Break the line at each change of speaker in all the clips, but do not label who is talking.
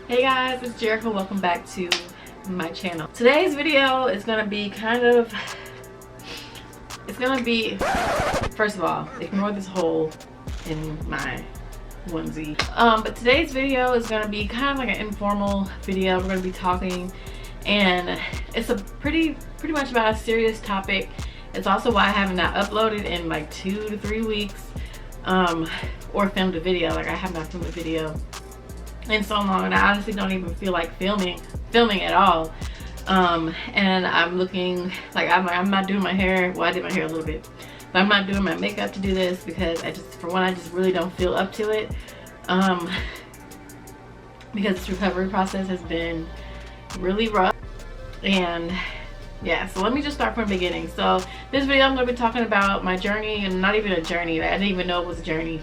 Hey guys, it's Jericho. Welcome back to my channel. Today's video is gonna be first of all, ignore this hole in my onesie. But today's video is gonna be kind of like an informal video. We're gonna be talking, and it's a pretty much about a serious topic. It's also why I have not uploaded in like 2 to 3 weeks, or filmed a video. Like I have not filmed a video in so long, and I honestly don't even feel like filming at all. And I'm looking like I'm not doing my hair. Well, I did my hair a little bit, but I'm not doing my makeup to do this because for one, I just really don't feel up to it. Because this recovery process has been really rough. And yeah, so let me just start from the beginning. So this video I'm going to be talking about my journey, and not even a journey. I didn't even know it was a journey.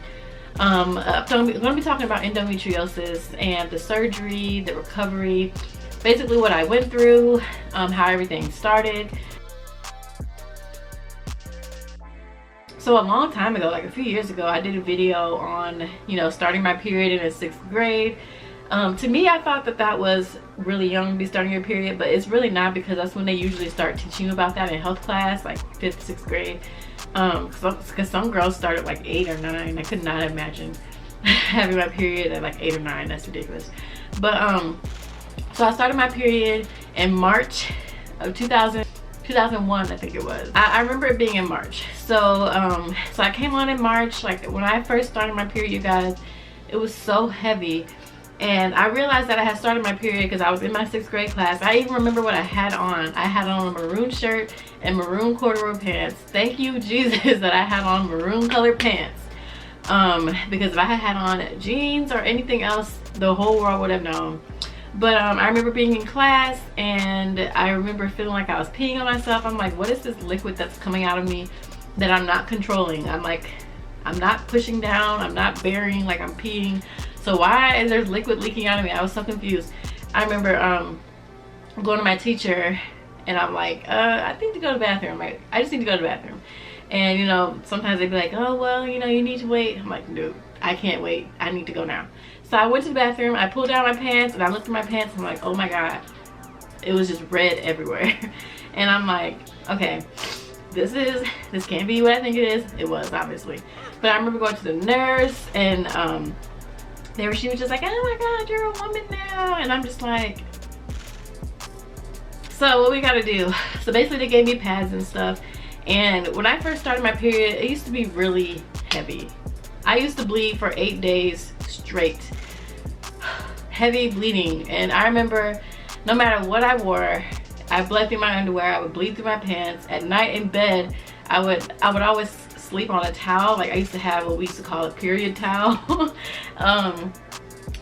I'm going to be talking about endometriosis and the surgery, the recovery, basically what I went through, how everything started. So a long time ago, like a few years ago, I did a video on, starting my period in the 6th grade. To me, I thought that was really young to be starting your period, but it's really not, because that's when they usually start teaching you about that in health class, like 5th, 6th grade. Because some girls start at like 8 or 9. I could not imagine having my period at like 8 or 9. That's ridiculous. But so I started my period in March of 2001, I think it was. I remember it being in March. So so I came on in March. Like when I first started my period, you guys, it was so heavy. And I realized that I had started my period because I was in my 6th grade class. I even remember what I had on. I had on a maroon shirt and maroon corduroy pants. Thank you, Jesus, that I had on maroon colored pants. Because if I had on jeans or anything else, the whole world would have known. But I remember being in class, and I remember feeling like I was peeing on myself. I'm like, what is this liquid that's coming out of me that I'm not controlling? I'm like, I'm not pushing down, I'm not burying, like I'm peeing. So why is there liquid leaking out of me? I was so confused. I remember going to my teacher, and I'm like, I need to go to the bathroom. Like, I just need to go to the bathroom. And sometimes they'd be like, oh well, you need to wait. I'm like, dude, I can't wait. I need to go now. So I went to the bathroom, I pulled down my pants, and I looked at my pants, and I'm like, oh my god, it was just red everywhere. And I'm like, okay, this can't be what I think it is. It was, obviously. But I remember going to the nurse, and she was just like, oh my god, you're a woman now. And I'm just like, so what we gotta do? So basically they gave me pads and stuff. And when I first started my period, it used to be really heavy. I used to bleed for 8 days straight. Heavy bleeding. And I remember no matter what I wore, I bled through my underwear, I would bleed through my pants. At night in bed, I would always sleep on a towel. Like I used to have what we used to call a period towel.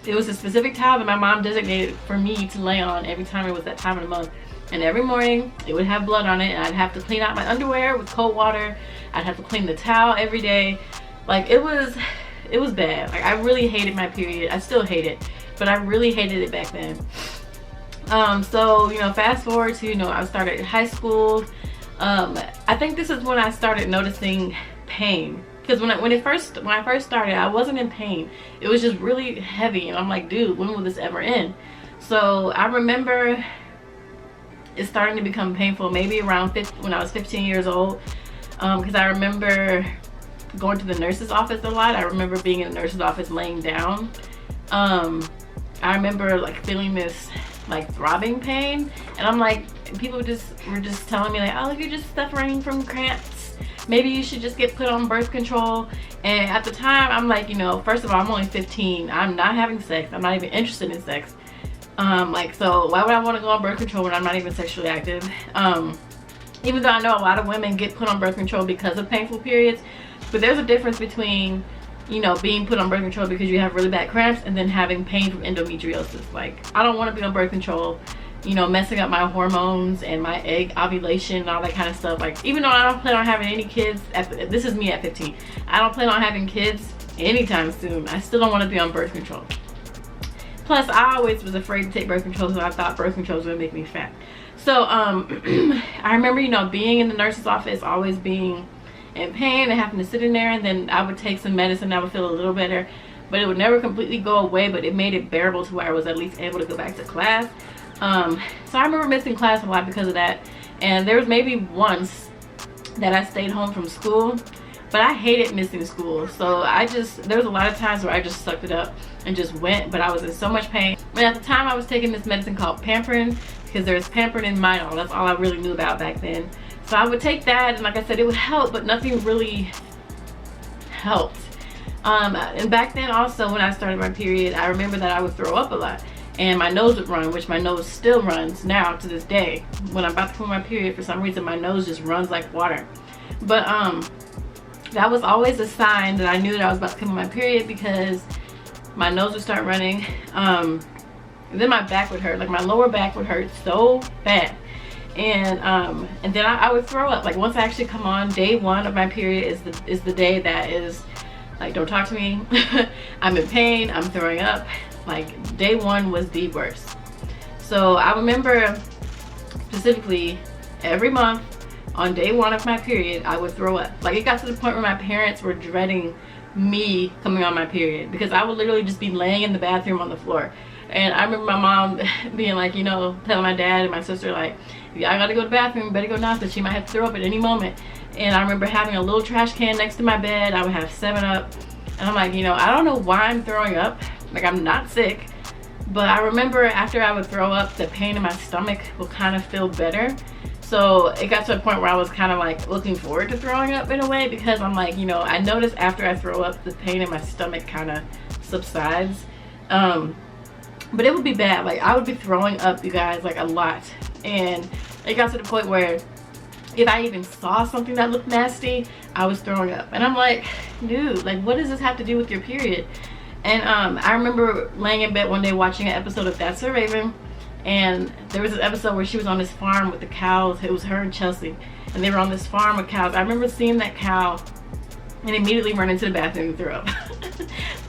It was a specific towel that my mom designated for me to lay on every time it was that time of the month. And every morning it would have blood on it, and I'd have to clean out my underwear with cold water. I'd have to clean the towel every day. Like it was bad. Like I really hated my period. I still hate it, but I really hated it back then. So fast forward to I started high school. I think this is when I started noticing pain, because when I first started, I wasn't in pain. It was just really heavy, and I'm like, dude, when will this ever end? So I remember it starting to become painful maybe around when I was 15 years old, because I remember going to the nurse's office a lot. I remember being in the nurse's office laying down. I remember like feeling this like throbbing pain, and I'm like, people were just telling me like, oh, you're just suffering from cramps, maybe you should just get put on birth control. And at the time I'm like, first of all, I'm only 15, I'm not having sex, I'm not even interested in sex. Like, so why would I want to go on birth control when I'm not even sexually active? Even though I know a lot of women get put on birth control because of painful periods, but there's a difference between being put on birth control because you have really bad cramps and then having pain from endometriosis. Like, I don't want to be on birth control, messing up my hormones and my egg ovulation and all that kind of stuff. Like, even though I don't plan on having any kids, this is me at 15, I don't plan on having kids anytime soon, I still don't want to be on birth control. Plus, I always was afraid to take birth control, so I thought birth control was going to make me fat. So, I remember, being in the nurse's office, always being in pain and having to sit in there, and then I would take some medicine, I would feel a little better. but it would never completely go away, but it made it bearable to where I was at least able to go back to class. So I remember missing class a lot because of that. And there was maybe once that I stayed home from school, but I hated missing school. So there was a lot of times where I just sucked it up and just went, but I was in so much pain. But at the time I was taking this medicine called Pamperin, because there's Pamperin and Midol. That's all I really knew about back then. So I would take that, and like I said, it would help, but nothing really helped. And back then also, when I started my period, I remember that I would throw up a lot and my nose would run, which my nose still runs now to this day. When I'm about to come on my period, for some reason my nose just runs like water. But that was always a sign that I knew that I was about to come on my period, because my nose would start running, and then my back would hurt. Like my lower back would hurt so bad, and then I would throw up. Like once I actually come on, day 1 of my period is the day that is like, don't talk to me. I'm in pain, I'm throwing up. Like day 1 was the worst. So I remember specifically every month on day 1 of my period, I would throw up. Like it got to the point where my parents were dreading me coming on my period, because I would literally just be laying in the bathroom on the floor. And I remember my mom being like, you know, telling my dad and my sister like, I gotta go to the bathroom, you better go now, because she might have to throw up at any moment. And I remember having a little trash can next to my bed. I would have 7-Up, and I'm like, you know, I don't know why I'm throwing up. Like I'm not sick, but I remember after I would throw up, the pain in my stomach will kind of feel better. So it got to a point where I was kind of like looking forward to throwing up in a way, because I'm like, you know, I noticed after I throw up, the pain in my stomach kind of subsides. But it would be bad. Like I would be throwing up, you guys, like a lot. And it got to the point where if I even saw something that looked nasty, I was throwing up. And I'm like, dude, like what does this have to do with your period? And I remember laying in bed one day watching an episode of That's So Raven, and there was an episode where she was on this farm with the cows. It was her and Chelsea, and they were on this farm with cows. I remember seeing that cow and immediately run into the bathroom and throw up.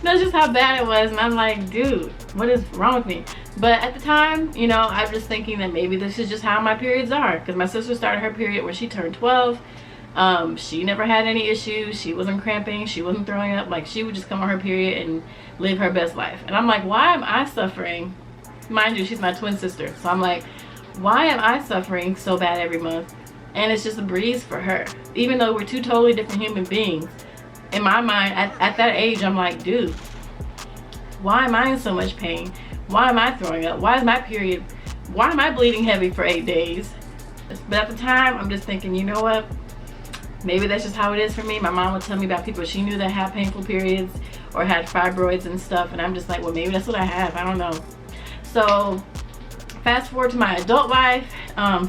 That's just how bad it was. And I'm like, dude, what is wrong with me? But at the time, you know, I'm just thinking that maybe this is just how my periods are, because my sister started her period when she turned 12. She never had any issues. She wasn't cramping, she wasn't throwing up. Like she would just come on her period and live her best life. And I'm like, why am I suffering? Mind you, she's my twin sister, so I'm like, why am I suffering so bad every month? And it's just a breeze for her, even though we're 2 totally different human beings. In my mind, at that age, I'm like, dude, why am I in so much pain? Why am I throwing up? Why is my period, why am I bleeding heavy for 8 days? But at the time, I'm just thinking, you know what? Maybe that's just how it is for me. My mom would tell me about people she knew that had painful periods or had fibroids and stuff, and I'm just like, well, maybe that's what I have. I don't know. So fast forward to my adult life,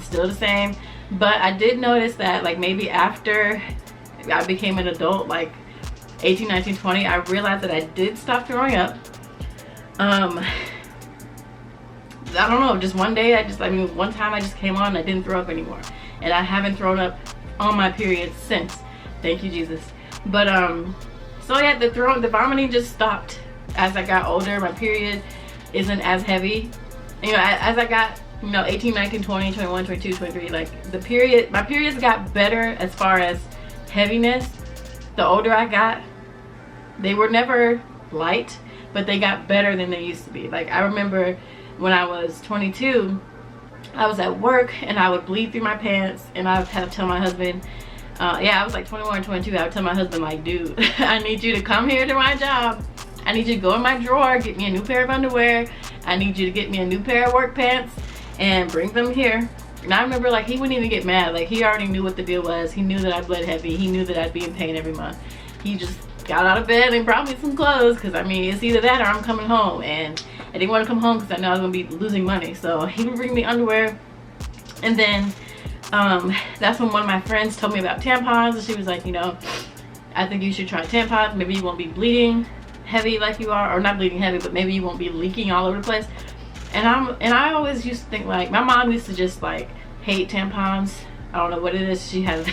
still the same. But I did notice that like maybe after I became an adult, like 18, 19, 20, I realized that I did stop throwing up. I don't know, just one day, one time I just came on and I didn't throw up anymore. And I haven't thrown up on my period since. Thank you, Jesus. But so yeah, the vomiting just stopped as I got older. My period isn't as heavy. You know, as I got, you know, 18, 19, 20, 21, 22, 23, like my periods got better as far as heaviness. The older I got, they were never light, but they got better than they used to be. Like I remember when I was 22, I was at work and I would bleed through my pants, and I would have to tell my husband, yeah, I was like 21 or 22, I would tell my husband like, dude, I need you to come here to my job. I need you to go in my drawer, get me a new pair of underwear. I need you to get me a new pair of work pants and bring them here. And I remember like he wouldn't even get mad. Like he already knew what the deal was. He knew that I bled heavy. He knew that I'd be in pain every month. He just got out of bed and brought me some clothes, because I mean, it's either that or I'm coming home. And I didn't want to come home because I know I was going to be losing money. So he would bring me underwear. And then that's when one of my friends told me about tampons, and she was like, you know, I think you should try tampons. Maybe you won't be bleeding heavy like you are, or not bleeding heavy, but maybe you won't be leaking all over the place. And I always used to think, like, my mom used to just like hate tampons. I don't know what it is she has.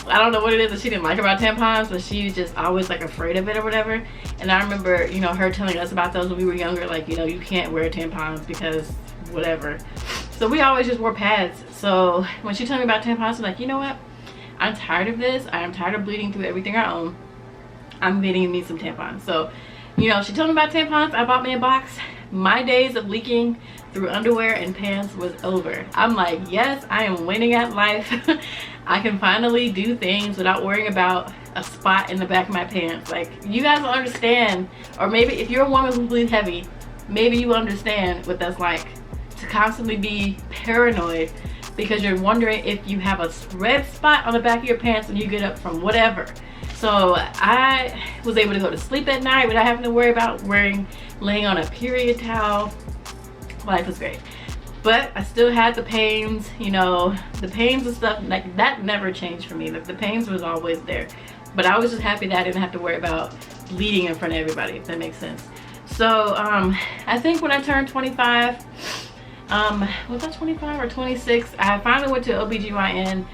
I don't know what it is that she didn't like about tampons, but she was just always like afraid of it or whatever. And I remember, you know, her telling us about those when we were younger, like, you know, you can't wear tampons because whatever. So we always just wore pads. So when she told me about tampons, I'm like, you know what? I'm tired of this. I am tired of bleeding through everything I own. I'm getting me some tampons. So You know, she told me about tampons. I bought me a box. My days of leaking through underwear and pants was over. I'm like, yes, I am winning at life. I can finally do things without worrying about a spot in the back of my pants. Like, you guys will understand, or maybe if you're a woman who bleeds heavy, maybe you understand what that's like, to constantly be paranoid because you're wondering if you have a red spot on the back of your pants when you get up from whatever. So I was able to go to sleep at night without having to worry about laying on a period towel. Life was great. But I still had the pains, you know, the pains and stuff, like that never changed for me. Like, the pains was always there. But I was just happy that I didn't have to worry about bleeding in front of everybody, if that makes sense. So I think when I turned 25, was I 25 or 26? I finally went to OBGYN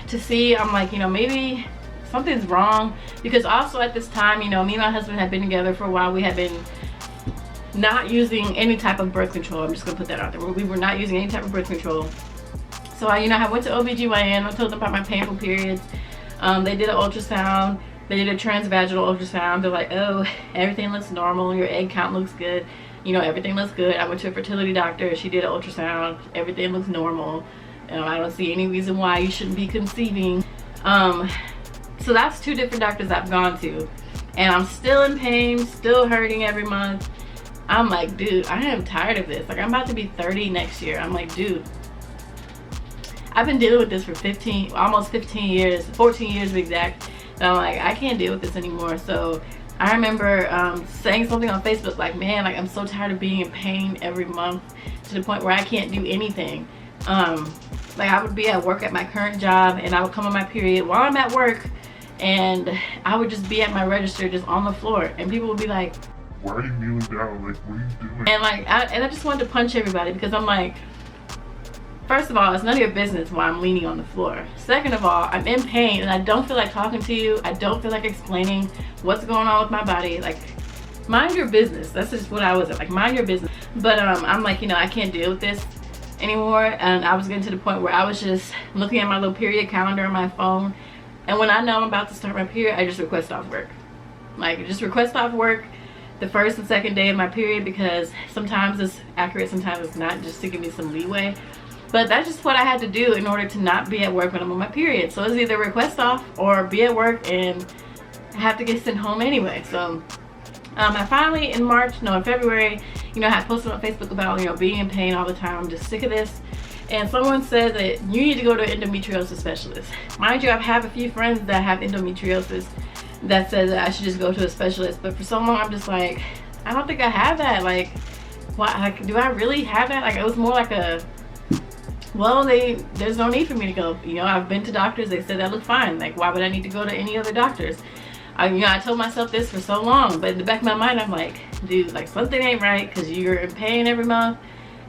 to see. I'm like, you know, maybe something's wrong, because also at this time, you know, me and my husband had been together for a while. We had been not using any type of birth control. I'm just gonna put that out there. We were not using any type of birth control. So I went to OBGYN. I told them about my painful periods. They did an ultrasound. They did a transvaginal ultrasound. They're like, oh, everything looks normal. Your egg count looks good. You know, everything looks good. I went to a fertility doctor. She did an ultrasound. Everything looks normal. I don't see any reason why you shouldn't be conceiving. So that's 2 different doctors I've gone to. And I'm still in pain, still hurting every month. I'm like, dude, I am tired of this. Like, I'm about to be 30 next year. I'm like, dude, I've been dealing with this for almost 15 years, 14 years to be exact. And I'm like, I can't deal with this anymore. So I remember saying something on Facebook like, man, like, I'm so tired of being in pain every month to the point where I can't do anything. Like, I would be at work at my current job and I would come on my period while I'm at work, and I would just be at my register just on the floor, and people would be like,
why are you kneeling down? Like, what are you doing?
And like, I just wanted to punch everybody, because I'm like, first of all, it's none of your business why I'm leaning on the floor. Second of all, I'm in pain and I don't feel like talking to you. I don't feel like explaining what's going on with my body. Like, mind your business. That's just what I was at, like, mind your business. But I'm like, you know, I can't deal with this anymore. And I was getting to the point where I was just looking at my little period calendar on my phone, and when I know I'm about to start my period, I just request off work. Like, just request off work the first and second day of my period, because sometimes it's accurate, sometimes it's not, just to give me some leeway. But that's just what I had to do in order to not be at work when I'm on my period. So it's either request off or be at work and have to get sent home anyway. So I finally, in February, you know, I had posted on Facebook about, you know, being in pain all the time. I'm just sick of this. And someone said that you need to go to an endometriosis specialist. Mind you, I have a few friends that have endometriosis that says that I should just go to a specialist. But for so long, I'm just like, I don't think I have that. Like, why? Like, do I really have that? Like, it was more like a, well, there's no need for me to go. You know, I've been to doctors. They said that looked fine. Like, why would I need to go to any other doctors? You know, I told myself this for so long, but in the back of my mind, I'm like, dude, like, something ain't right, because you're in pain every month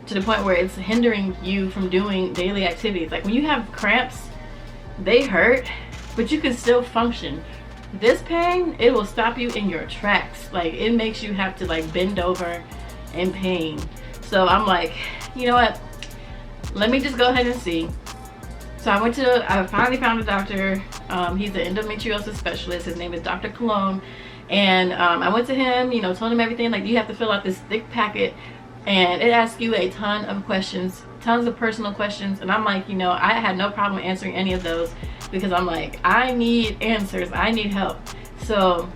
to the point where it's hindering you from doing daily activities. Like, when you have cramps, they hurt, but you can still function. This pain, it will stop you in your tracks. Like, it makes you have to, like, bend over in pain. So I'm like, you know what? Let me just go ahead and see. So I finally found a doctor. He's an endometriosis specialist. His name is Dr. Cologne. And I went to him, you know, told him everything. Like, you have to fill out this thick packet, and it asks you a ton of questions, tons of personal questions. And I'm like, you know, I had no problem answering any of those, because I'm like, I need answers. I need help. So,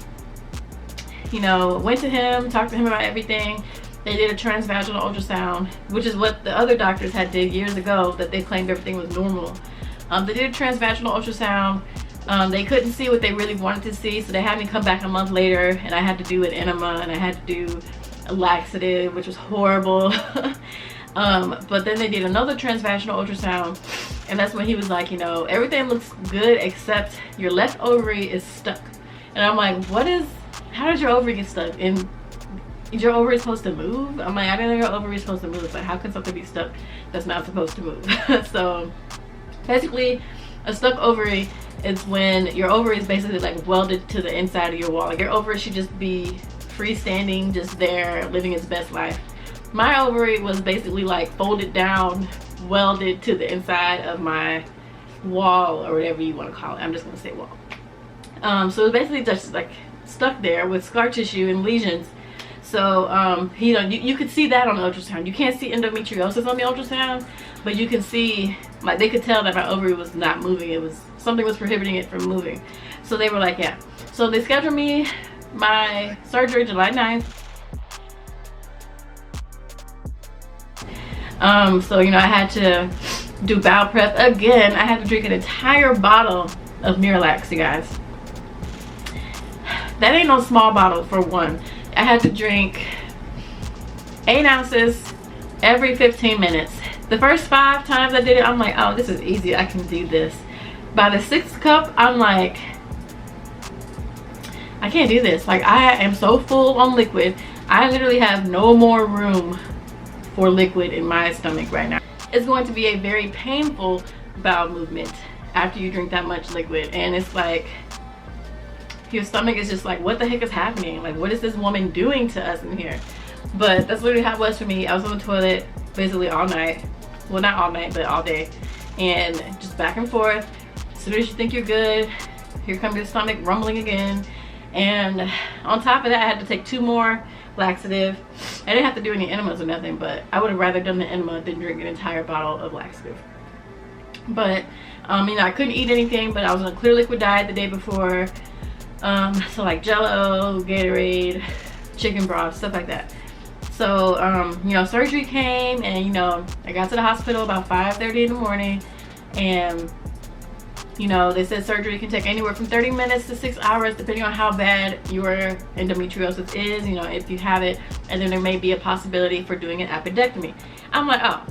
you know, went to him, talked to him about everything. They did a transvaginal ultrasound, which is what the other doctors had did years ago, that they claimed everything was normal. They did a transvaginal ultrasound. They couldn't see what they really wanted to see, so they had me come back a month later, and I had to do an enema, and I had to do a laxative, which was horrible. But then they did another transvaginal ultrasound, and that's when he was like, you know, everything looks good except your left ovary is stuck. And I'm like, how does your ovary get stuck? And is your ovary supposed to move? I'm like, I didn't know your ovary is supposed to move, but how can something be stuck that's not supposed to move? So basically, a stuck ovary is when your ovary is basically like welded to the inside of your wall. Like, your ovary should just be freestanding, just there, living its best life. My ovary was basically like folded down, welded to the inside of my wall, or whatever you want to call it. I'm just gonna say wall. So it was basically just like stuck there with scar tissue and lesions. So you know, you could see that on the ultrasound. You can't see endometriosis on the ultrasound, but you can see, like, they could tell that my ovary was not moving. It was, something was prohibiting it from moving. So they were like, yeah. So they scheduled me my surgery July 9th. So you know, I had to do bowel prep again. I had to drink an entire bottle of Miralax, you guys. That ain't no small bottle for one. I had to drink 8 ounces every 15 minutes. The first 5 times I did it, I'm like, oh, this is easy, I can do this. By the 6th cup, I'm like, I can't do this. Like, I am so full on liquid. I literally have no more room for liquid in my stomach right now. It's going to be a very painful bowel movement after you drink that much liquid, and it's like your stomach is just like, what the heck is happening? Like, what is this woman doing to us in here? But that's literally how it was for me. I was on the toilet basically all night. Well, not all night, but all day, and just back and forth. As soon as you think you're good, here comes your stomach rumbling again. And on top of that, I had to take 2 more laxative. I didn't have to do any enemas or nothing, but I would have rather done the enema than drink an entire bottle of laxative. But you know, I couldn't eat anything, but I was on a clear liquid diet the day before. So like Jello, Gatorade, chicken broth, stuff like that. So you know, surgery came, and you know, I got to the hospital about 5:30 in the morning, and you know, they said surgery can take anywhere from 30 minutes to 6 hours depending on how bad your endometriosis is, you know, if you have it, and then there may be a possibility for doing an appendectomy. I'm like, oh,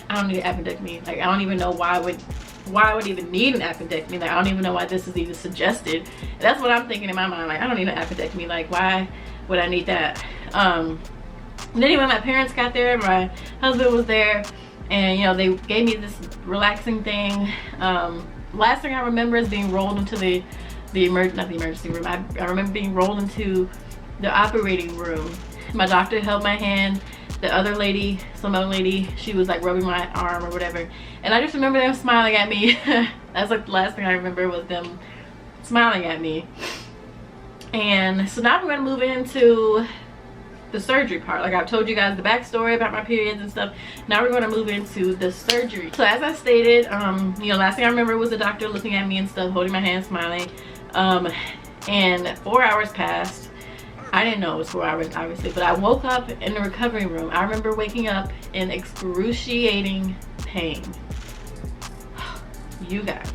I don't need an appendectomy. Like, I don't even know why I would even need an appendectomy. Like, I don't even know why this is even suggested. And that's what I'm thinking in my mind. Like, I don't need an appendectomy. Like, why would I need that? And anyway, my parents got there, my husband was there, and you know, they gave me this relaxing thing. Last thing I remember is being rolled into not the emergency room. I remember being rolled into the operating room. My doctor held my hand. The other lady, some other lady, she was like rubbing my arm or whatever. And I just remember them smiling at me. That's like the last thing I remember was them smiling at me. And so now we're gonna move into the surgery part. Like, I've told you guys the backstory about my periods and stuff. Now we're going to move into the surgery. So as I stated, you know, last thing I remember was the doctor looking at me and stuff, holding my hand, smiling. And 4 hours passed. I didn't know it was 4 hours, obviously, but I woke up in the recovery room. I remember waking up in excruciating pain. You guys.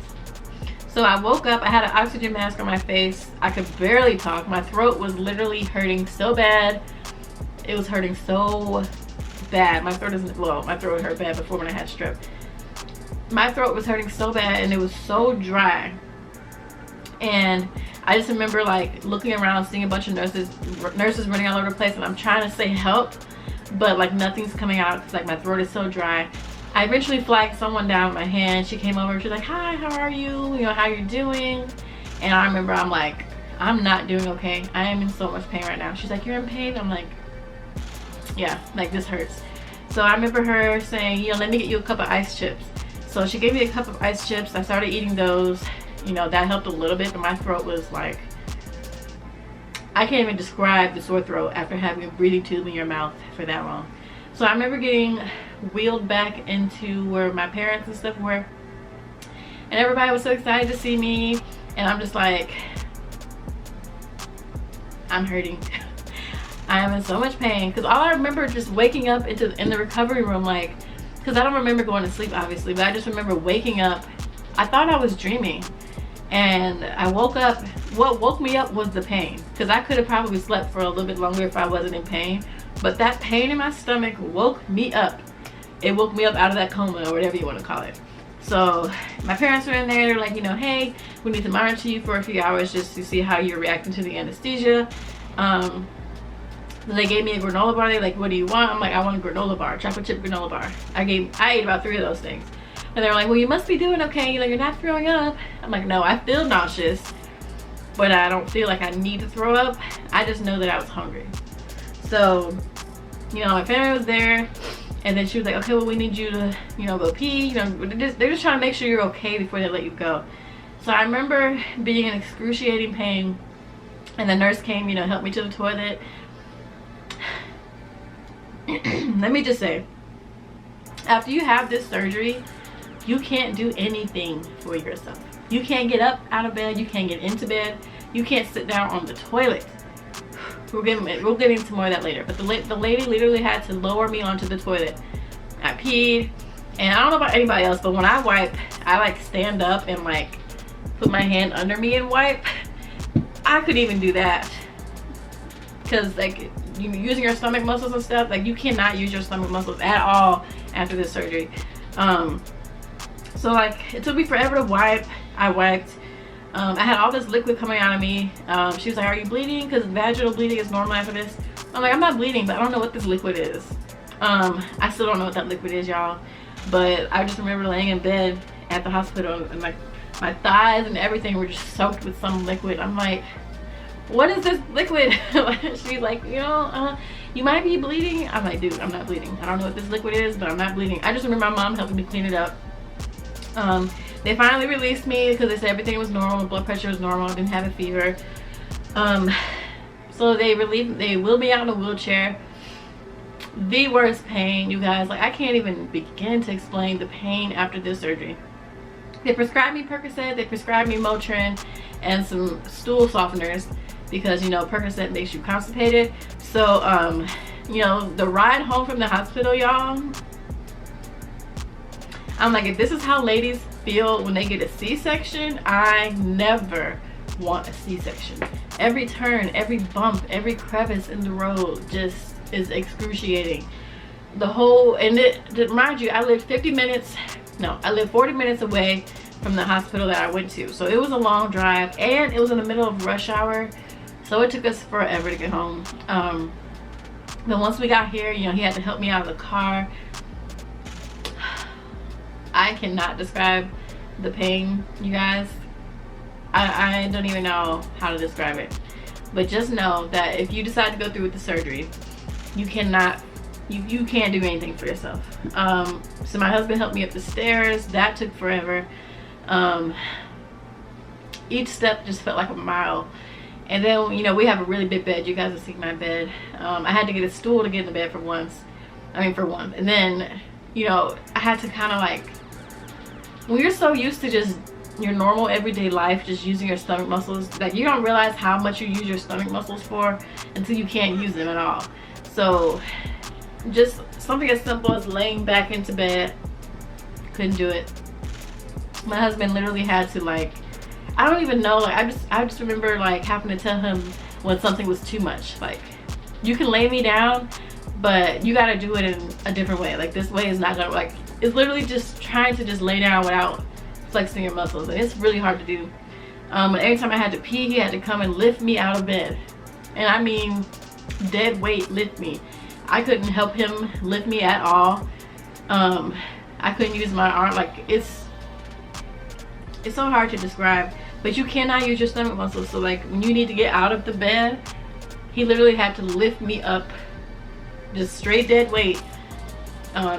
So I woke up, I had an oxygen mask on my face. I could barely talk. My throat was literally hurting so bad. It was hurting so bad. My throat isn't, well, my throat hurt bad before when I had strep. My throat was hurting so bad, and it was so dry. And I just remember like looking around, seeing a bunch of nurses running all over the place, and I'm trying to say help, but like nothing's coming out because like my throat is so dry. I eventually flagged someone down with my hand. She came over, she's like, hi, how are you? You know, how you doing? And I remember I'm like, I'm not doing okay. I am in so much pain right now. She's like, you're in pain? I'm like, yeah, like this hurts. So I remember her saying, you know, let me get you a cup of ice chips. So she gave me a cup of ice chips. I started eating those. You know, that helped a little bit, but my throat was like, I can't even describe the sore throat after having a breathing tube in your mouth for that long. So I remember getting wheeled back into where my parents and stuff were, and everybody was so excited to see me, and I'm just like, I'm hurting. I am in so much pain, because all I remember just waking up in the recovery room, like, because I don't remember going to sleep obviously, but I just remember waking up. I thought I was dreaming, and I woke up. What woke me up was the pain, because I could have probably slept for a little bit longer if I wasn't in pain, but that pain in my stomach woke me up. It woke me up out of that coma, or whatever you want to call it. So my parents were in there. They're like, you know, hey, we need to monitor you for a few hours just to see how you're reacting to the anesthesia. They gave me a granola bar. They're like, what do you want? I'm like, I want a granola bar, chocolate chip granola bar. I ate about 3 of those things. And they're like, well, you must be doing okay. You know, you're not throwing up. I'm like, no, I feel nauseous, but I don't feel like I need to throw up. I just know that I was hungry. So, you know, my family was there, and then she was like, okay, well, we need you to, you know, go pee. You know, they're just trying to make sure you're okay before they let you go. So I remember being in excruciating pain, And the nurse came, you know, helped me to the toilet. Let me just say, after you have this surgery, you can't do anything for yourself. You can't get up out of bed. You can't get into bed. You can't sit down on the toilet. We'll get into more of that later. But the lady literally had to lower me onto the toilet. I peed, and I don't know about anybody else, but when I wipe, I like stand up and like put my hand under me and wipe. I couldn't even do that, because like using your stomach muscles and stuff, like you cannot use your stomach muscles at all after this surgery. So like it took me forever to wipe. I wiped. I had all this liquid coming out of me. She was like, are you bleeding? Because vaginal bleeding is normal after this. I'm like, I'm not bleeding, but I don't know what this liquid is. I still don't know what that liquid is, y'all. But I just remember laying in bed at the hospital, and like my thighs and everything were just soaked with some liquid. I'm like, what is this liquid? She's like, you know, you might be bleeding. I'm like, dude, I'm not bleeding. I don't know what this liquid is, but I'm not bleeding. I just remember my mom helping me clean it up. They finally released me because they said everything was normal, my blood pressure was normal, I didn't have a fever. So they wheeled me out in a wheelchair. The worst pain, you guys, like I can't even begin to explain the pain after this surgery. They prescribed me Percocet, they prescribed me Motrin and some stool softeners because, you know, Percocet makes you constipated. So you know, the ride home from the hospital, y'all, I'm like, if this is how ladies feel when they get a C-section, I never want a C-section. Every turn, every bump, every crevice in the road just is excruciating. The whole, and mind you, I lived 40 minutes away from the hospital that I went to. So it was a long drive, and it was in the middle of rush hour. So it took us forever to get home. But once we got here, you know, he had to help me out of the car. I cannot describe the pain, you guys. I don't even know how to describe it. But just know that if you decide to go through with the surgery, you can't do anything for yourself. So my husband helped me up the stairs. That took forever. Each step just felt like a mile. And then, you know, we have a really big bed. You guys have seen my bed. I had to get a stool to get in the bed for one. And then, you know, I had to kind of like, when you're so used to just your normal everyday life, just using your stomach muscles, that you don't realize how much you use your stomach muscles for until you can't use them at all. So just something as simple as laying back into bed, couldn't do it. My husband literally had to, like, I don't even know, like I just remember like having to tell him when something was too much. Like, you can lay me down, but you got to do it in a different way. Like, this way is not gonna, like, it's literally just trying to just lay down without flexing your muscles, and it's really hard to do. And every time I had to pee, he had to come and lift me out of bed, and I mean dead weight lift me. I couldn't help him lift me at all. I couldn't use my arm. Like, it's so hard to describe, but you cannot use your stomach muscles. So like when you need to get out of the bed, he literally had to lift me up, just straight dead weight,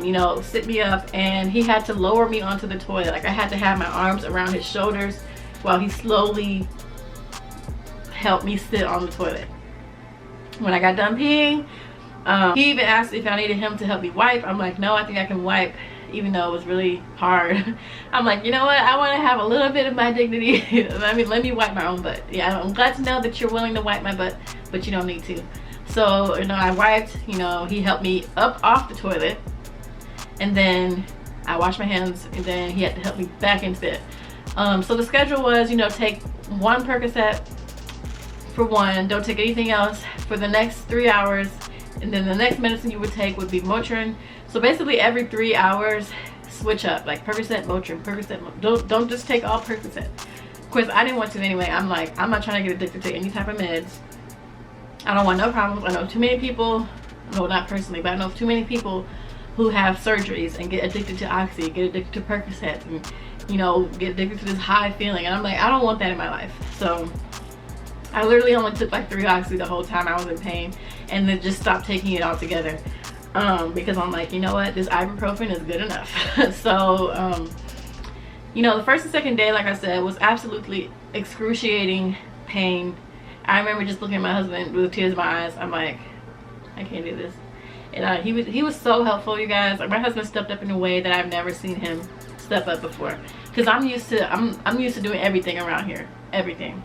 you know, sit me up, and he had to lower me onto the toilet. Like, I had to have my arms around his shoulders while he slowly helped me sit on the toilet. When I got done peeing, he even asked if I needed him to help me wipe. I'm like, no, I think I can wipe, even though it was really hard. I'm like, you know what, I want to have a little bit of my dignity. let me wipe my own butt. Yeah, I'm glad to know that you're willing to wipe my butt, but you don't need to. So, you know, I wiped, you know, he helped me up off the toilet, and then I washed my hands, and then he had to help me back into bed. So the schedule was, you know, take one Percocet for one, don't take anything else for the next 3 hours, and then the next medicine you would take would be Motrin. So basically every 3 hours, switch up, like Percocet, Motrin, Percocet, don't just take all Percocet. Of course, I didn't want to anyway. I'm like, I'm not trying to get addicted to any type of meds. I don't want no problems. I know too many people, no, not personally, but I know too many people who have surgeries and get addicted to Oxy, get addicted to Percocet, and, you know, get addicted to this high feeling. And I'm like, I don't want that in my life. So I literally only took like 3 Oxy the whole time I was in pain, and then just stopped taking it altogether. Because I'm like, you know what, this ibuprofen is good enough. So, you know, the first and second day, like I said, was absolutely excruciating pain. I remember just looking at my husband with tears in my eyes. I'm like, I can't do this. And he was so helpful, you guys. Like, my husband stepped up in a way that I've never seen him step up before. Because I'm used to doing everything around here. Everything.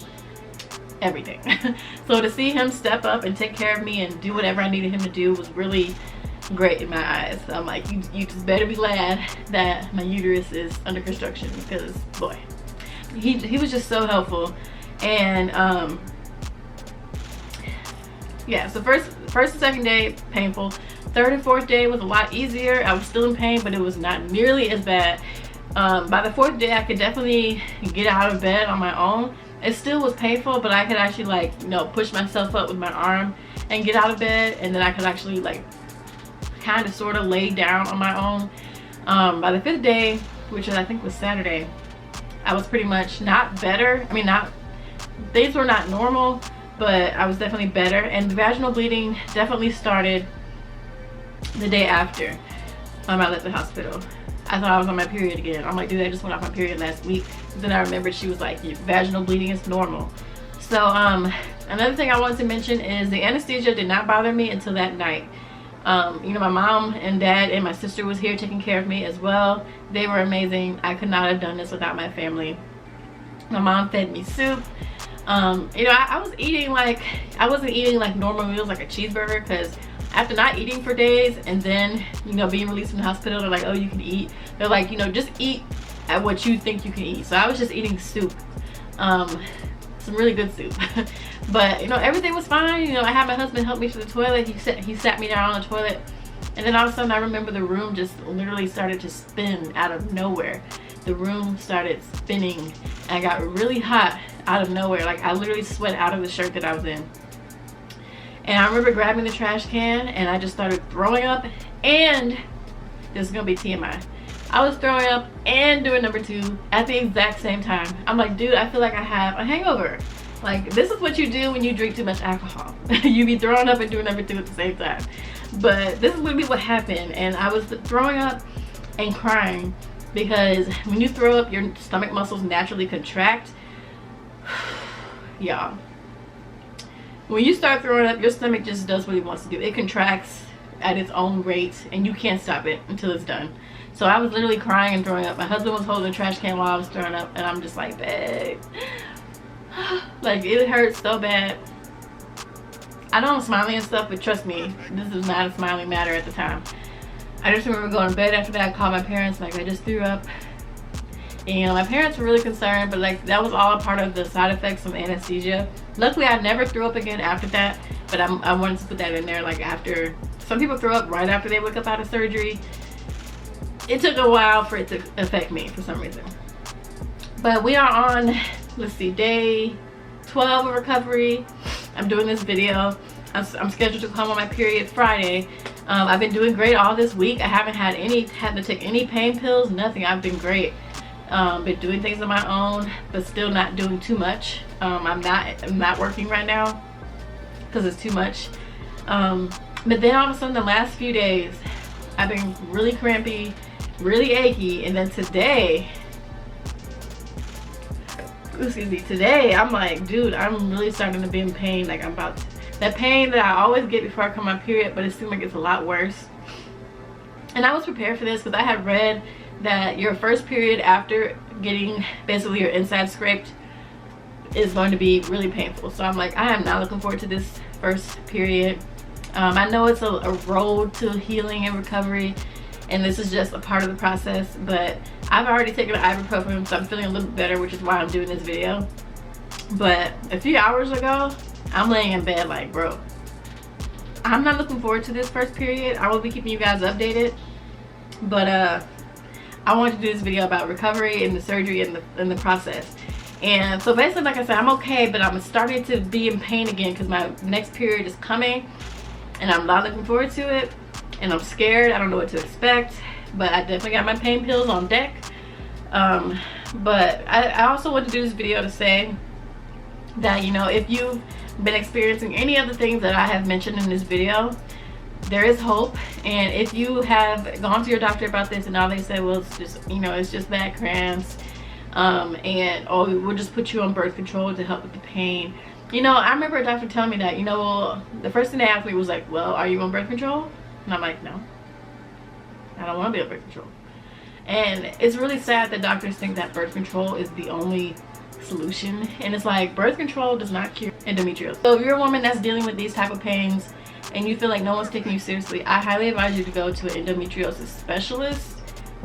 So to see him step up and take care of me and do whatever I needed him to do was really great in my eyes. So I'm like, you just better be glad that my uterus is under construction, because boy, he was just so helpful. And yeah, so first and second day painful. Third and fourth day was a lot easier. I was still in pain, but it was not nearly as bad. By the fourth day I could definitely get out of bed on my own. It still was painful, but I could actually, like, you know, push myself up with my arm and get out of bed, and then I could actually, like, kind of sort of lay down on my own. By the fifth day, which I think was Saturday, I was pretty much not better. I mean, things were not normal, but I was definitely better. And the vaginal bleeding definitely started the day after I left the hospital. I thought I was on my period again. I'm like, dude, I just went off my period last week. Then I remembered she was like, your vaginal bleeding is normal. So another thing I wanted to mention is the anesthesia did not bother me until that night. You know, my mom and dad and my sister was here taking care of me as well. They were amazing. I could not have done this without my family. My mom fed me soup. You know, I wasn't eating like normal meals, like a cheeseburger, because after not eating for days and then, you know, being released from the hospital, they're like, oh, you can eat. They're like, you know, just eat at what you think you can eat. So I was just eating soup, some really good soup. But, you know, everything was fine. You know, I had my husband help me to the toilet. He sat me down on the toilet, and then all of a sudden I remember the room just literally started to spin out of nowhere. The room started spinning, and I got really hot out of nowhere. Like, I literally sweat out of the shirt that I was in. And I remember grabbing the trash can, and I just started throwing up. And this is gonna be TMI, I was throwing up and doing number 2 at the exact same time. I'm like, dude, I feel like I have a hangover. Like, this is what you do when you drink too much alcohol. You be throwing up and doing number 2 at the same time. But this is gonna be what happened. And I was throwing up and crying, because when you throw up, your stomach muscles naturally contract. Y'all, when you start throwing up, your stomach just does what it wants to do. It contracts at its own rate, and you can't stop it until it's done. So I was literally crying and throwing up. My husband was holding the trash can while I was throwing up, and I'm just like, babe. Like, it hurt so bad. I know I'm smiling and stuff, but trust me, this is not a smiling matter at the time. I just remember going to bed after that. I called my parents, like, I just threw up. And, you know, my parents were really concerned, but like, that was all a part of the side effects of anesthesia. Luckily, I never threw up again after that, but I wanted to put that in there. Like, after, some people throw up right after they wake up out of surgery. It took a while for it to affect me for some reason. But we are on, let's see, day 12 of recovery. I'm doing this video. I'm scheduled to come on my period Friday. I've been doing great all this week. I haven't had to take any pain pills, nothing. I've been great. Been doing things on my own, but still not doing too much. I'm not working right now because it's too much. But then all of a sudden, the last few days, I've been really crampy, really achy, and then today, I'm like, dude, I'm really starting to be in pain. Like, I'm about to, that pain that I always get before I come on my period, but it seems like it's a lot worse. And I was prepared for this because I had read that your first period after getting basically your inside scraped is going to be really painful. So I'm like, I am not looking forward to this first period. I know it's a road to healing and recovery, and this is just a part of the process, but I've already taken an ibuprofen, so I'm feeling a little bit better, which is why I'm doing this video. But a few hours ago, I'm laying in bed like, bro, I'm not looking forward to this first period. I will be keeping you guys updated, but I wanted to do this video about recovery and the surgery and the process. And so basically, like I said, I'm okay, but I'm starting to be in pain again because my next period is coming, and I'm not looking forward to it, and I'm scared. I don't know what to expect, but I definitely got my pain pills on deck. But I also want to do this video to say that, you know, if you've been experiencing any of the things that I have mentioned in this video, there is hope. And if you have gone to your doctor about this and all they said, well, it's just, you know, it's just bad cramps, and oh, we'll just put you on birth control to help with the pain, You know, I remember a doctor telling me that, you know, the first thing they asked me was like, well, are you on birth control? And I'm like, no, I don't want to be on birth control. And it's really sad that doctors think that birth control is the only solution. And it's like, birth control does not cure endometriosis. So if you're a woman that's dealing with these type of pains and you feel like no one's taking you seriously, I highly advise you to go to an endometriosis specialist.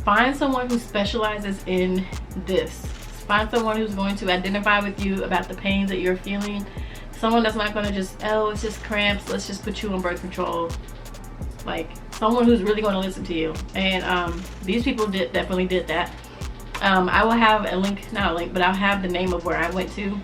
Find someone who specializes in this. Find someone who's going to identify with you about the pains that you're feeling. Someone that's not going to just, oh, it's just cramps, let's just put you on birth control. Like, someone who's really going to listen to you. And these people definitely did that. I will have a link, not a link, but I'll have the name of where I went to.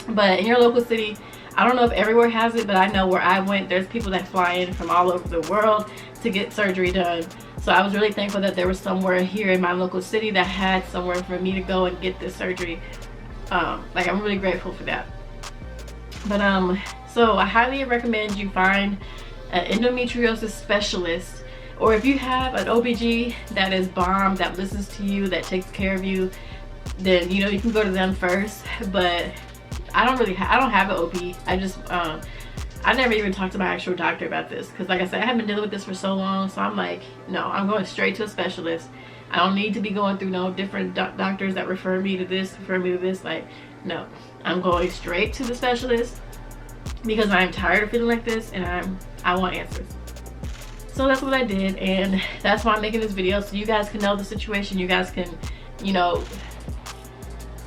But in your local city, I don't know if everywhere has it, but I know where I went, there's people that fly in from all over the world to get surgery done. So I was really thankful that there was somewhere here in my local city that had somewhere for me to go and get this surgery. Like, I'm really grateful for that. But so I highly recommend you find an endometriosis specialist, or if you have an OBG that is bomb, that listens to you, that takes care of you, then you know you can go to them first. But I don't have an OB. I never even talked to my actual doctor about this, because like I said, I haven't been dealing with this for so long. So I'm like, no, I'm going straight to a specialist. I don't need to be going through no different doctors that refer me to this, refer me to this. Like, no, I'm going straight to the specialist because I'm tired of feeling like this and I want answers. So that's what I did, and that's why I'm making this video, so you guys can know the situation. You guys can, you know,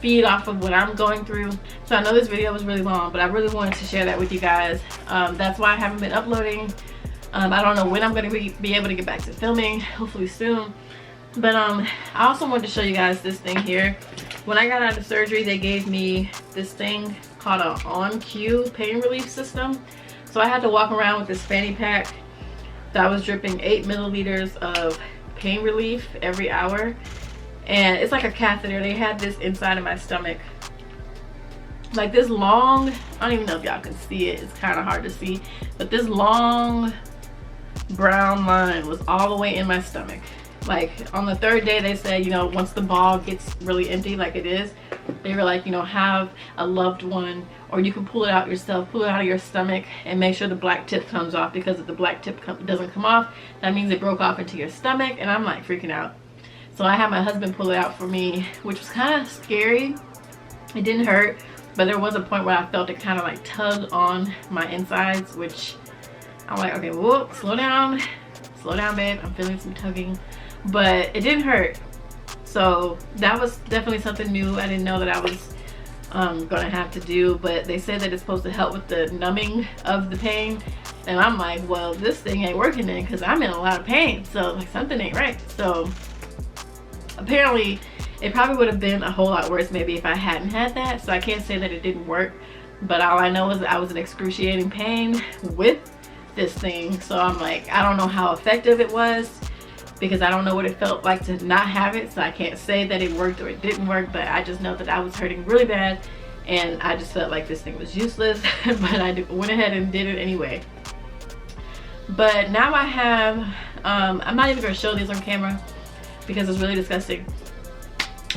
feed off of what I'm going through. So I know this video was really long, but I really wanted to share that with you guys. That's why I haven't been uploading. I don't know when I'm going to be able to get back to filming, hopefully soon. But I also wanted to show you guys this thing here. When I got out of surgery, they gave me this thing called an on-cue pain relief system. So I had to walk around with this fanny pack that was dripping 8 milliliters of pain relief every hour. And it's like a catheter. They had this inside of my stomach, like this long, I don't even know if y'all can see it, it's kind of hard to see, but this long brown line was all the way in my stomach. Like, on the 3rd day they said, you know, once the ball gets really empty like it is, they were like, you know, have a loved one, or you can pull it out yourself, pull it out of your stomach and make sure the black tip comes off, because if the black tip doesn't come off, that means it broke off into your stomach. And I'm like freaking out. So I had my husband pull it out for me, which was kind of scary. It didn't hurt, but there was a point where I felt it kind of like tug on my insides, which I'm like, okay, whoa, slow down, babe, I'm feeling some tugging. But it didn't hurt. So that was definitely something new. I didn't know that I was gonna have to do, but they said that it's supposed to help with the numbing of the pain. And I'm like, well, this thing ain't working then, because I'm in a lot of pain, so like something ain't right. So apparently it probably would have been a whole lot worse maybe if I hadn't had that. So I can't say that it didn't work, but all I know is that I was in excruciating pain with this thing. So I'm like, I don't know how effective it was, because I don't know what it felt like to not have it. So I can't say that it worked or it didn't work, but I just know that I was hurting really bad and I just felt like this thing was useless. But I went ahead and did it anyway. But now I have, I'm not even gonna show these on camera because it's really disgusting.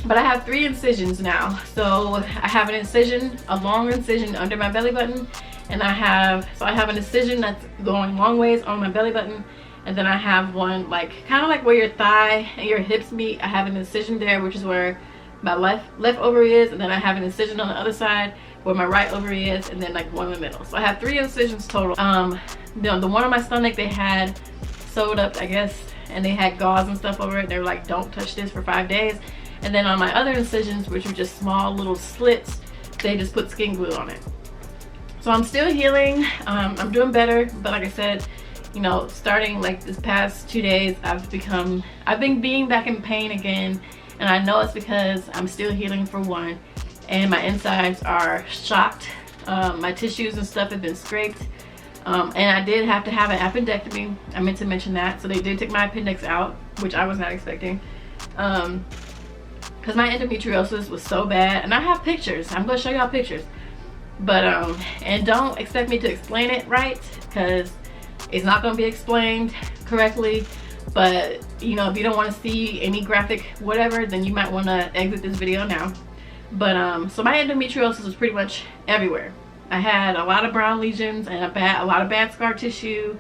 But I have 3 incisions now. So I have an incision, a long incision under my belly button, and I have an incision that's going long ways on my belly button, and then I have one like kind of like where your thigh and your hips meet. I have an incision there, which is where my left ovary is, and then I have an incision on the other side where my right ovary is, and then like one in the middle. So I have 3 incisions total. The one on my stomach they had sewed up, I guess, and they had gauze and stuff over it. They were like, don't touch this for 5 days. And then on my other incisions, which were just small little slits, they just put skin glue on it. So I'm still healing. I'm doing better, but like I said, you know, starting like this past 2 days, I've been being back in pain again, and I know it's because I'm still healing, for one, and my insides are shocked. My tissues and stuff have been scraped, and I did have to have an appendectomy. I meant to mention that. So they did take my appendix out, which I was not expecting, because my endometriosis was so bad. And I have pictures. I'm gonna show y'all pictures, but and don't expect me to explain it right, because it's not going to be explained correctly. But you know, if you don't want to see any graphic whatever, then you might want to exit this video now. But so my endometriosis was pretty much everywhere. I had a lot of brown lesions and a lot of bad scar tissue.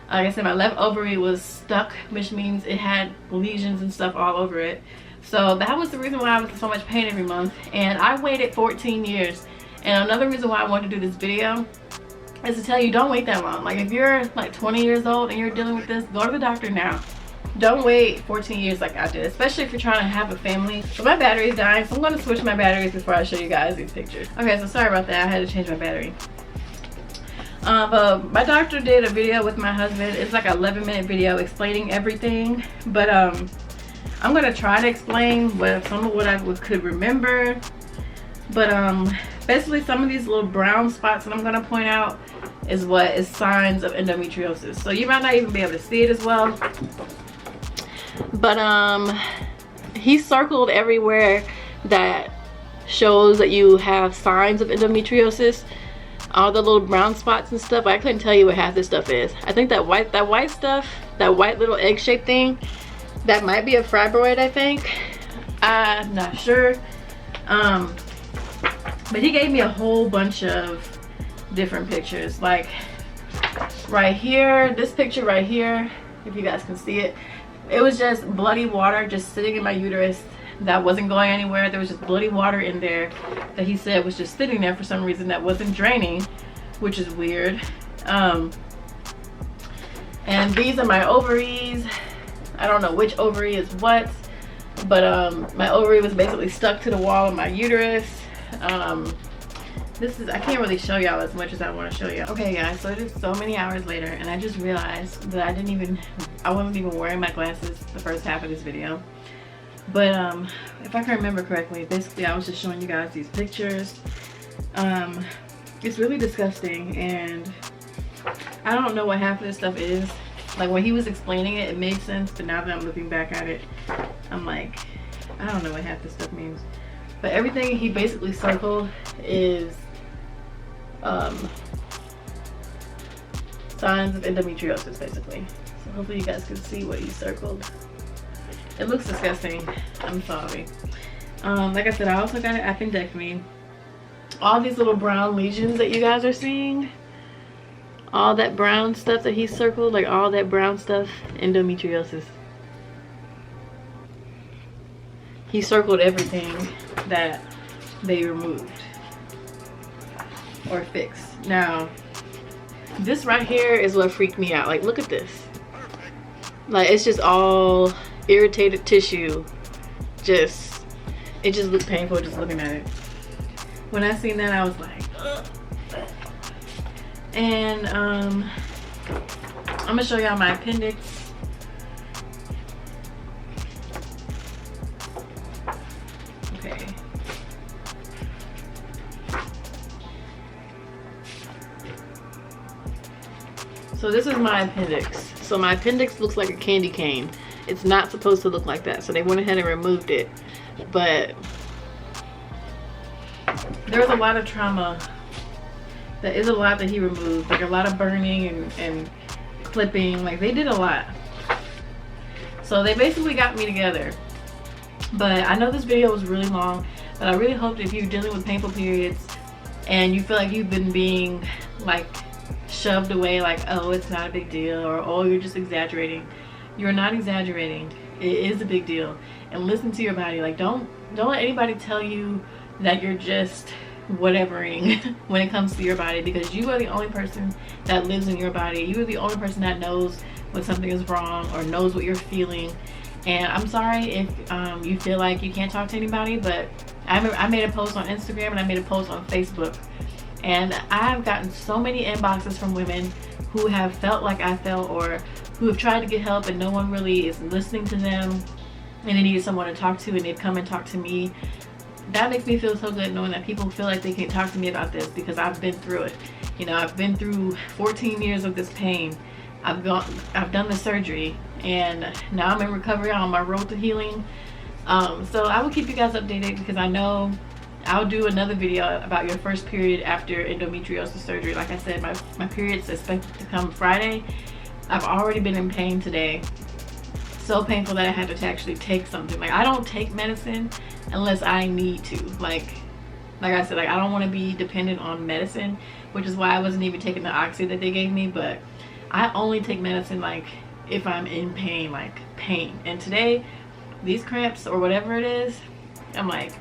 Like I said, my left ovary was stuck, which means it had lesions and stuff all over it. So that was the reason why I was in so much pain every month. And I waited 14 years. And another reason why I wanted to do this video is to tell you, don't wait that long. Like if you're like 20 years old and you're dealing with this, go to the doctor now. Don't wait 14 years like I did, especially if you're trying to have a family. So my battery is dying, so I'm going to switch my batteries before I show you guys these pictures. Okay, so sorry about that. I had to change my battery. But my doctor did a video with my husband. It's like an 11-minute video explaining everything. But I'm going to try to explain some of what I could remember. But basically some of these little brown spots that I'm going to point out is what is signs of endometriosis. So you might not even be able to see it as well. But he circled everywhere that shows that you have signs of endometriosis. All the little brown spots and stuff. I couldn't tell you what half this stuff is. I think that white stuff, that white little egg-shaped thing, that might be a fibroid, I think. I'm not sure. But he gave me a whole bunch of different pictures. Like right here, this picture right here, if you guys can see it, it was just bloody water just sitting in my uterus that wasn't going anywhere. There was just bloody water in there that he said was just sitting there for some reason, that wasn't draining, which is weird. And these are my ovaries. I don't know which ovary is what, but my ovary was basically stuck to the wall of my uterus. This is, I can't really show y'all as much as I want to show y'all. Okay guys, so it is so many hours later and I just realized that I wasn't even wearing my glasses the first half of this video. But if I can remember correctly, basically I was just showing you guys these pictures. It's really disgusting and I don't know what half of this stuff is. Like when he was explaining it, it made sense, but now that I'm looking back at it, I'm like, I don't know what half this stuff means. But everything he basically circled is signs of endometriosis, basically. So hopefully you guys can see what he circled. It looks disgusting. I'm sorry. Like I said, I also got an appendectomy. All these little brown lesions that you guys are seeing, all that brown stuff that he circled, like all that brown stuff, endometriosis. He circled everything that they removed or fixed. Now, this right here is what freaked me out. Like, look at this. Like, it's just all irritated tissue. It just looked painful just looking at it. When I seen that, I was like, ugh. And I'm gonna show y'all my appendix. Okay. So this is my appendix. So my appendix looks like a candy cane. It's not supposed to look like that. So they went ahead and removed it. But there was a lot of trauma. There is a lot that he removed. Like a lot of burning and clipping. Like they did a lot. So they basically got me together. But I know this video was really long. But I really hope that if you're dealing with painful periods and you feel like you've been being like shoved away, like, oh, it's not a big deal, or oh, you're just exaggerating. You're not exaggerating. It is a big deal. And listen to your body. Like don't let anybody tell you that you're just whatevering when it comes to your body, because you are the only person that lives in your body. You are the only person that knows when something is wrong or knows what you're feeling. And I'm sorry if you feel like you can't talk to anybody, but I made a post on Instagram and I made a post on Facebook, and I've gotten so many inboxes from women who have felt like I felt, or who have tried to get help and no one really is listening to them, and they needed someone to talk to and they'd come and talk to me. That makes me feel so good knowing that people feel like they can talk to me about this, because I've been through it. You know, I've been through 14 years of this pain. I've done the surgery, and now I'm in recovery, on my road to healing. So I will keep you guys updated, because I know I'll do another video about your first period after endometriosis surgery. Like I said, my period's expected to come Friday. I've already been in pain today. So painful that I had to actually take something. Like, I don't take medicine unless I need to. Like, like I said, like I don't want to be dependent on medicine, which is why I wasn't even taking the oxy that they gave me. But I only take medicine like if I'm in pain, like pain. And today, these cramps or whatever it is, I'm like,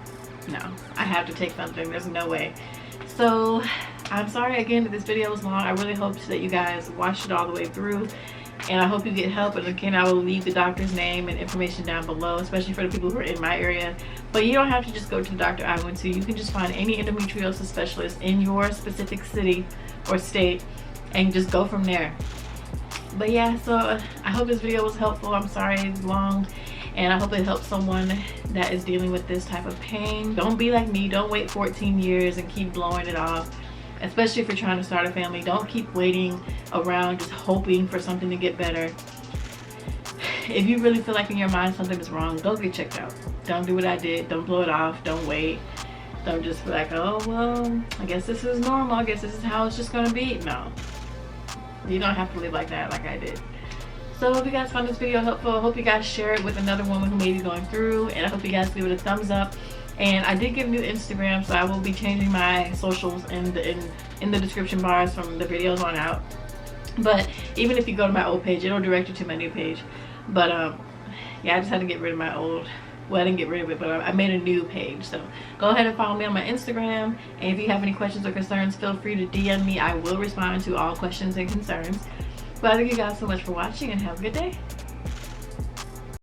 no, I have to take something. There's no way. So I'm sorry again that this video was long. I really hope that you guys watched it all the way through, and I hope you get help. And again, I will leave the doctor's name and information down below, especially for the people who are in my area. But you don't have to just go to the doctor I went to. You can just find any endometriosis specialist in your specific city or state and just go from there. But yeah, so I hope this video was helpful. I'm sorry it's long, and I hope it helps someone that is dealing with this type of pain. Don't be like me. Don't wait 14 years and keep blowing it off, especially if you're trying to start a family. Don't keep waiting around just hoping for something to get better. If you really feel like in your mind something is wrong, go get checked out. Don't do what I did. Don't blow it off. Don't wait. Don't just be like, oh well, I guess this is normal. I guess this is how it's just gonna be. No, you don't have to live like that, like I did. So I hope you guys found this video helpful. I hope you guys share it with another woman who may be going through, and I hope you guys give it a thumbs up. And I did get a new Instagram, so I will be changing my socials in the description bars from the videos on out. But even if you go to my old page, it'll direct you to my new page. But yeah, I just had to get rid of my old, well, I didn't get rid of it, but I made a new page. So go ahead and follow me on my Instagram, and if you have any questions or concerns, feel free to DM me. I will respond to all questions and concerns. But I thank you guys so much for watching, and have a good day.